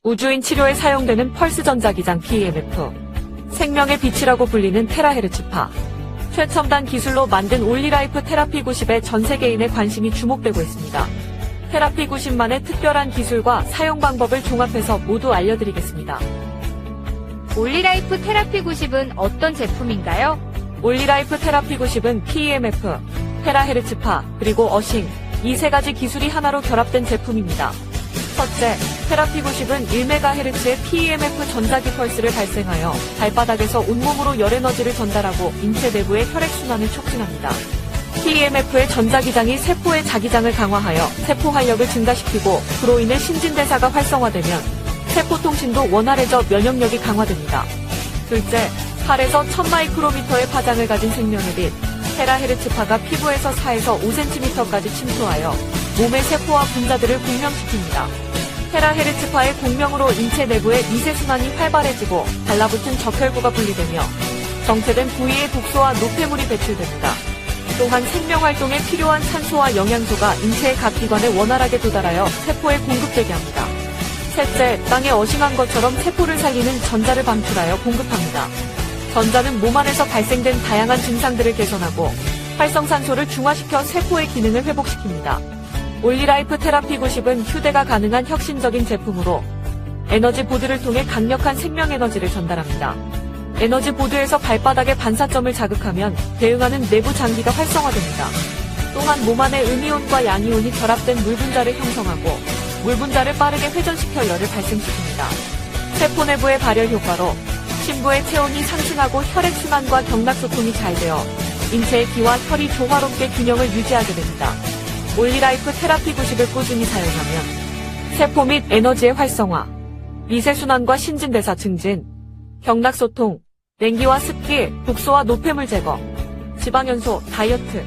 우주인 치료에 사용되는 펄스 전자기장 PEMF. 생명의 빛이라고 불리는 테라헤르츠파. 최첨단 기술로 만든 올리라이프 테라피 90에 전 세계인의 관심이 주목되고 있습니다. 테라피 90만의 특별한 기술과 사용 방법을 종합해서 모두 알려드리겠습니다. 올리라이프 테라피 90은 어떤 제품인가요? 올리라이프 테라피 90은 PEMF, 테라헤르츠파, 그리고 어싱, 이 세 가지 기술이 하나로 결합된 제품입니다. 첫째, 테라피 90은 1MHz의 PEMF 전자기 펄스를 발생하여 발바닥에서 온몸으로 열 에너지를 전달하고 인체 내부의 혈액순환을 촉진합니다. PEMF의 전자기장이 세포의 자기장을 강화하여 세포 활력을 증가시키고 그로 인해 신진대사가 활성화되면 세포 통신도 원활해져 면역력이 강화됩니다. 둘째, 8에서 1000마이크로미터의 파장을 가진 생명의 빛, 테라헤르츠파가 피부에서 4에서 5cm까지 침투하여 몸의 세포와 분자들을 공명시킵니다. 테라헤르츠파의 공명으로 인체 내부의 미세순환이 활발해지고 달라붙은 적혈구가 분리되며 정체된 부위의 독소와 노폐물이 배출됩니다. 또한 생명활동에 필요한 산소와 영양소가 인체의 각 기관에 원활하게 도달하여 세포에 공급되게 합니다. 셋째, 땅에 어싱한 것처럼 세포를 살리는 전자를 방출하여 공급합니다. 전자는 몸 안에서 발생된 다양한 증상들을 개선하고 활성산소를 중화시켜 세포의 기능을 회복시킵니다. 올리라이프 테라피 90은 휴대가 가능한 혁신적인 제품으로 에너지 보드를 통해 강력한 생명 에너지를 전달합니다. 에너지 보드에서 발바닥의 반사점을 자극하면 대응하는 내부 장기가 활성화됩니다. 또한 몸 안에 음이온과 양이온이 결합된 물분자를 형성하고 물분자를 빠르게 회전시켜 열을 발생시킵니다. 세포 내부의 발열 효과로 심부의 체온이 상승하고 혈액순환과 경락소통이 잘 되어 인체의 기와 혈이 조화롭게 균형을 유지하게 됩니다. 올리라이프 테라피 90을 꾸준히 사용하면 세포 및 에너지의 활성화, 미세순환과 신진대사 증진, 경락소통, 냉기와 습기, 독소와 노폐물 제거, 지방연소, 다이어트,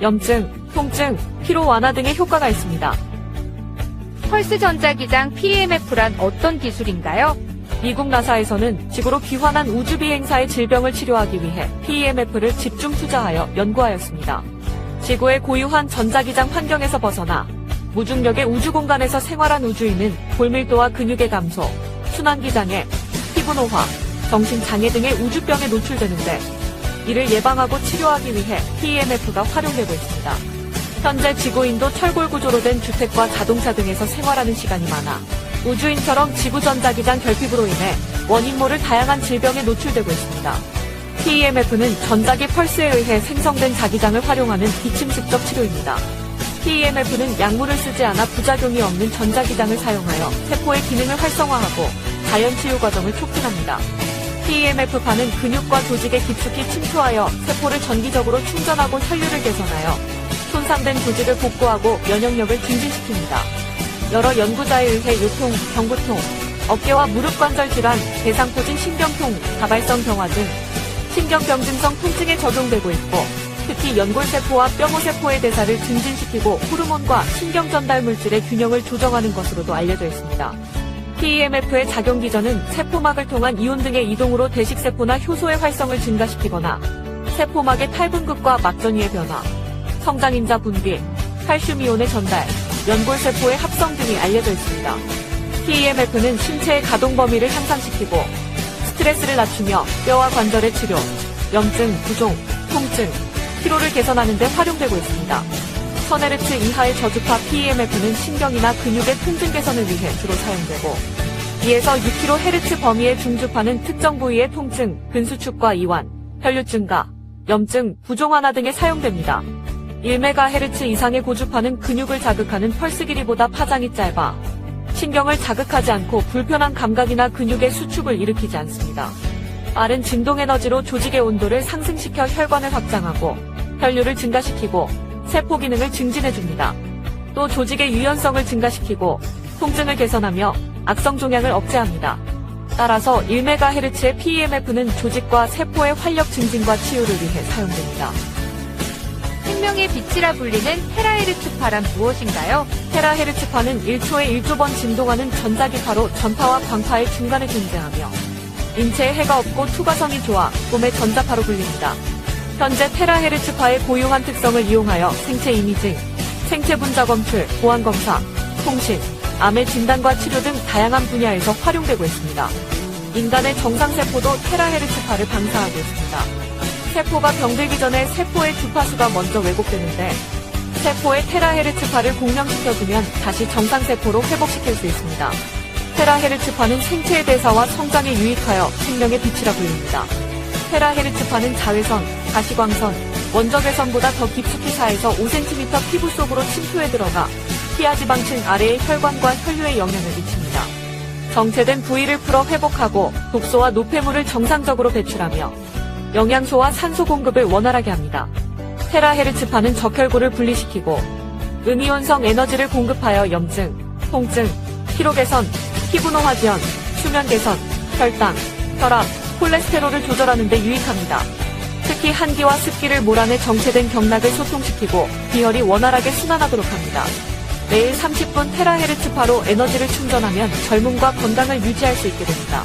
염증, 통증, 피로 완화 등의 효과가 있습니다. 펄스 전자기장 PEMF란 어떤 기술인가요? 미국 나사에서는 지구로 귀환한 우주비행사의 질병을 치료하기 위해 PEMF를 집중 투자하여 연구하였습니다. 지구의 고유한 전자기장 환경에서 벗어나 무중력의 우주공간에서 생활한 우주인은 골밀도와 근육의 감소, 순환기장애, 피부노화, 정신장애 등의 우주병에 노출되는데 이를 예방하고 치료하기 위해 PEMF가 활용되고 있습니다. 현재 지구인도 철골 구조로 된 주택과 자동차 등에서 생활하는 시간이 많아 우주인처럼 지구 전자기장 결핍으로 인해 원인 모를 다양한 질병에 노출되고 있습니다. PEMF는 전자기 펄스에 의해 생성된 자기장을 활용하는 비침습적 치료입니다. PEMF는 약물을 쓰지 않아 부작용이 없는 전자기장을 사용하여 세포의 기능을 활성화하고 자연치유 과정을 촉진합니다. PEMF파는 근육과 조직에 깊숙이 침투하여 세포를 전기적으로 충전하고 혈류를 개선하여 손상된 조직을 복구하고 면역력을 증진시킵니다. 여러 연구자에 의해 요통, 경부통, 어깨와 무릎 관절 질환, 대상포진 신경통, 다발성 경화 등 신경병증성 통증에 적용되고 있고 특히 연골세포와 뼈모세포의 대사를 증진시키고 호르몬과 신경전달 물질의 균형을 조정하는 것으로도 알려져 있습니다. PEMF의 작용 기전은 세포막을 통한 이온 등의 이동으로 대식세포나 효소의 활성을 증가시키거나 세포막의 탈분급과 막전위의 변화, 성장인자 분비, 칼슘이온의 전달, 연골세포의 합성 등이 알려져 있습니다. PEMF는 신체의 가동 범위를 향상시키고 스트레스를 낮추며 뼈와 관절의 치료, 염증, 부종, 통증, 피로를 개선하는 데 활용되고 있습니다. 1000Hz 이하의 저주파 PEMF는 신경이나 근육의 통증 개선을 위해 주로 사용되고 2에서 6kHz 범위의 중주파는 특정 부위의 통증, 근수축과 이완, 혈류 증가, 염증, 부종 완화 등에 사용됩니다. 1MHz 이상의 고주파는 근육을 자극하는 펄스 길이보다 파장이 짧아 신경을 자극하지 않고 불편한 감각이나 근육의 수축을 일으키지 않습니다. 빠른 진동 에너지로 조직의 온도를 상승시켜 혈관을 확장하고 혈류를 증가시키고 세포 기능을 증진해줍니다. 또 조직의 유연성을 증가시키고 통증을 개선하며 악성 종양을 억제합니다. 따라서 1MHz의 PEMF는 조직과 세포의 활력 증진과 치유를 위해 사용됩니다. 생명의 빛이라 불리는 테라헤르츠파란 무엇인가요? 테라헤르츠파는 1초에 1조 번 진동하는 전자기파로 전파와 광파의 중간에 존재하며 인체에 해가 없고 투과성이 좋아 꿈의 전자파로 불립니다. 현재 테라헤르츠파의 고유한 특성을 이용하여 생체 이미징, 생체 분자 검출, 보안 검사, 통신, 암의 진단과 치료 등 다양한 분야에서 활용되고 있습니다. 인간의 정상세포도 테라헤르츠파를 방사하고 있습니다. 세포가 병들기 전에 세포의 주파수가 먼저 왜곡되는데 세포의 테라헤르츠파를 공명시켜주면 다시 정상세포로 회복시킬 수 있습니다. 테라헤르츠파는 생체의 대사와 성장에 유익하여 생명의 빛이라 불립니다. 테라헤르츠파는 자외선, 가시광선, 원적외선보다 더 깊숙이 4에서 5cm 피부 속으로 침투해 들어가 피하지방층 아래의 혈관과 혈류에 영향을 미칩니다. 정체된 부위를 풀어 회복하고 독소와 노폐물을 정상적으로 배출하며 영양소와 산소 공급을 원활하게 합니다. 테라헤르츠파는 적혈구를 분리시키고 음이온성 에너지를 공급하여 염증, 통증, 피로 개선, 피부 노화 지연, 수면 개선, 혈당, 혈압, 콜레스테롤을 조절하는 데 유익합니다. 특히 한기와 습기를 몰아내 정체된 경락을 소통시키고 비혈이 원활하게 순환하도록 합니다. 매일 30분 테라헤르츠파로 에너지를 충전하면 젊음과 건강을 유지할 수 있게 됩니다.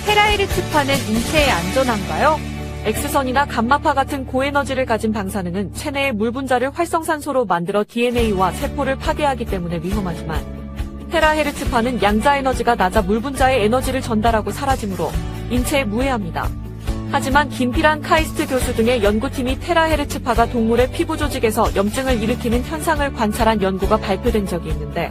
테라헤르츠파는 인체에 안전한가요? X선이나 감마파 같은 고에너지를 가진 방사능은 체내의 물 분자를 활성산소로 만들어 DNA와 세포를 파괴하기 때문에 위험하지만 테라헤르츠파는 양자 에너지가 낮아 물 분자의 에너지를 전달하고 사라지므로 인체에 무해합니다. 하지만 김피란 카이스트 교수 등의 연구팀이 테라헤르츠파가 동물의 피부 조직에서 염증을 일으키는 현상을 관찰한 연구가 발표된 적이 있는데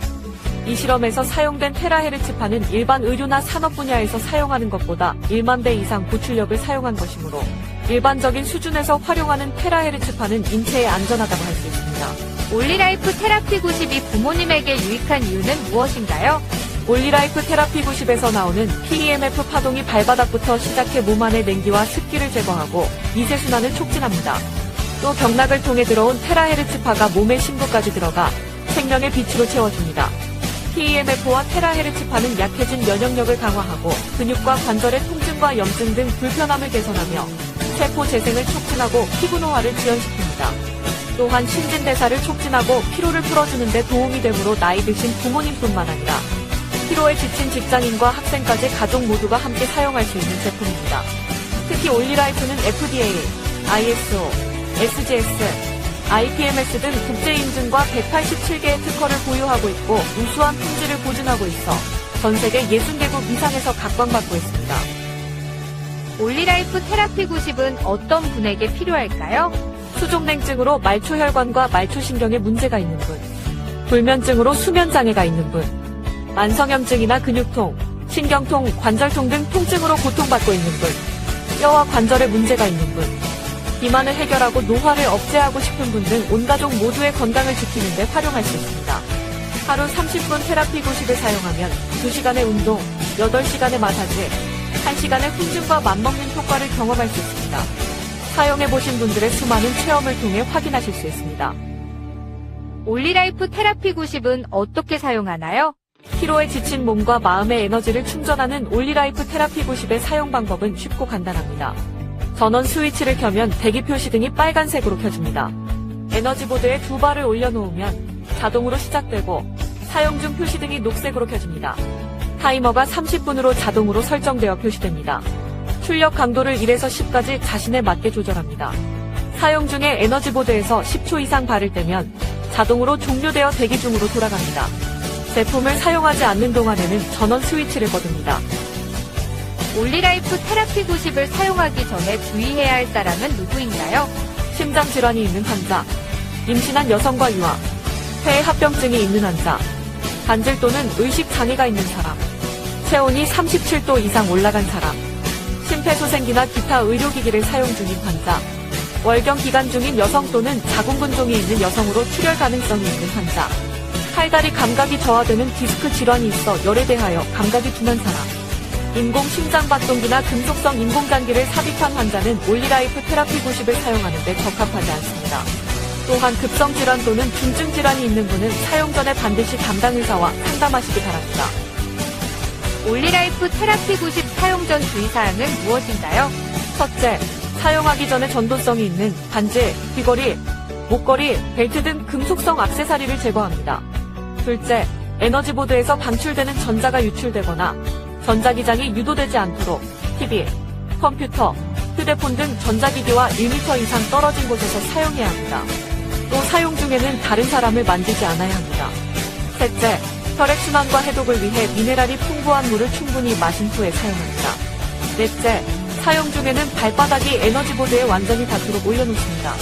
이 실험에서 사용된 테라헤르츠파는 일반 의료나 산업 분야에서 사용하는 것보다 1만 배 이상 보출력을 사용한 것이므로 일반적인 수준에서 활용하는 테라헤르츠파는 인체에 안전하다고 할 수 있습니다. 올리라이프 테라피 90이 부모님에게 유익한 이유는 무엇인가요? 올리라이프 테라피 90에서 나오는 PEMF 파동이 발바닥부터 시작해 몸 안의 냉기와 습기를 제거하고 미세순환을 촉진합니다. 또 경락을 통해 들어온 테라헤르츠파가 몸의 심부까지 들어가 생명의 빛으로 채워줍니다. PEMF와 테라헤르츠파는 약해진 면역력을 강화하고 근육과 관절의 통증과 염증 등 불편함을 개선하며 세포 재생을 촉진하고 피부 노화를 지연시킵니다. 또한 신진대사를 촉진하고 피로를 풀어주는 데 도움이 되므로 나이 드신 부모님뿐만 아니라 피로에 지친 직장인과 학생까지 가족 모두가 함께 사용할 수 있는 제품입니다. 특히 올리라이프는 FDA, ISO, SGS, IPMS 등 국제인증과 187개의 특허를 보유하고 있고 우수한 품질을 보증하고 있어 전 세계 60개국 이상에서 각광받고 있습니다. 올리라이프 테라피 90은 어떤 분에게 필요할까요? 수족냉증으로 말초혈관과 말초신경에 문제가 있는 분, 불면증으로 수면장애가 있는 분, 만성염증이나 근육통, 신경통, 관절통 등 통증으로 고통받고 있는 분, 뼈와 관절에 문제가 있는 분, 비만을 해결하고 노화를 억제하고 싶은 분 등 온 가족 모두의 건강을 지키는 데 활용할 수 있습니다. 하루 30분 테라피 90을 사용하면 2시간의 운동, 8시간의 마사지, 1시간의 훈증과 맞먹는 효과를 경험할 수 있습니다. 사용해보신 분들의 수많은 체험을 통해 확인하실 수 있습니다. 올리라이프 테라피 90은 어떻게 사용하나요? 피로에 지친 몸과 마음의 에너지를 충전하는 올리라이프 테라피 90의 사용 방법은 쉽고 간단합니다. 전원 스위치를 켜면 대기 표시 등이 빨간색으로 켜집니다. 에너지보드에 2발을 올려놓으면 자동으로 시작되고 사용 중 표시 등이 녹색으로 켜집니다. 타이머가 30분으로 자동으로 설정되어 표시됩니다. 출력 강도를 1에서 10까지 자신에 맞게 조절합니다. 사용 중에 에너지보드에서 10초 이상 발을 떼면 자동으로 종료되어 대기 중으로 돌아갑니다. 제품을 사용하지 않는 동안에는 전원 스위치를 꺼둡니다. 올리라이프 테라피 90을 사용하기 전에 주의해야 할 사람은 누구인가요? 심장질환이 있는 환자, 임신한 여성과 유아, 폐합병증이 있는 환자, 관절 또는 의식장애가 있는 사람, 체온이 37도 이상 올라간 사람, 심폐소생기나 기타 의료기기를 사용 중인 환자, 월경 기간 중인 여성 또는 자궁근종이 있는 여성으로 출혈 가능성이 있는 환자, 팔다리 감각이 저하되는 디스크 질환이 있어 열에 대하여 감각이 둔한 사람, 인공심장박동기나 금속성 인공장기를 삽입한 환자는 올리라이프 테라피 90을 사용하는 데 적합하지 않습니다. 또한 급성질환 또는 중증질환이 있는 분은 사용 전에 반드시 담당 의사와 상담하시기 바랍니다. 올리라이프 테라피 90 사용 전 주의사항은 무엇인가요? 첫째, 사용하기 전에 전도성이 있는 반지, 귀걸이, 목걸이, 벨트 등 금속성 액세서리를 제거합니다. 둘째, 에너지보드에서 방출되는 전자가 유출되거나 전자기장이 유도되지 않도록 TV, 컴퓨터, 휴대폰 등 전자기기와 1m 이상 떨어진 곳에서 사용해야 합니다. 또 사용 중에는 다른 사람을 만지지 않아야 합니다. 셋째, 혈액순환과 해독을 위해 미네랄이 풍부한 물을 충분히 마신 후에 사용합니다. 넷째, 사용 중에는 발바닥이 에너지보드에 완전히 닿도록 올려놓습니다.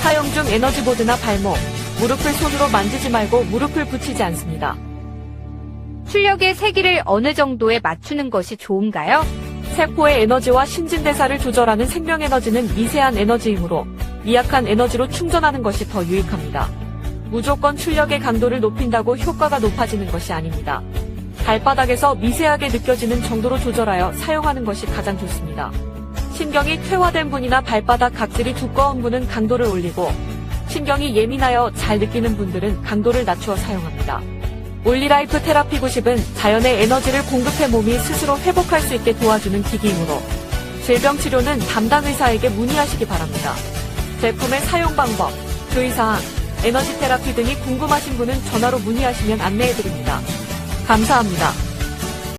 사용 중 에너지보드나 발목, 무릎을 손으로 만지지 말고 무릎을 붙이지 않습니다. 출력의 세기를 어느 정도에 맞추는 것이 좋은가요? 세포의 에너지와 신진대사를 조절하는 생명에너지는 미세한 에너지이므로 미약한 에너지로 충전하는 것이 더 유익합니다. 무조건 출력의 강도를 높인다고 효과가 높아지는 것이 아닙니다. 발바닥에서 미세하게 느껴지는 정도로 조절하여 사용하는 것이 가장 좋습니다. 신경이 퇴화된 분이나 발바닥 각질이 두꺼운 분은 강도를 올리고 신경이 예민하여 잘 느끼는 분들은 강도를 낮추어 사용합니다. 올리라이프 테라피 90은 자연의 에너지를 공급해 몸이 스스로 회복할 수 있게 도와주는 기기이므로 질병 치료는 담당 의사에게 문의하시기 바랍니다. 제품의 사용 방법, 주의사항, 에너지 테라피 등이 궁금하신 분은 전화로 문의하시면 안내해드립니다. 감사합니다.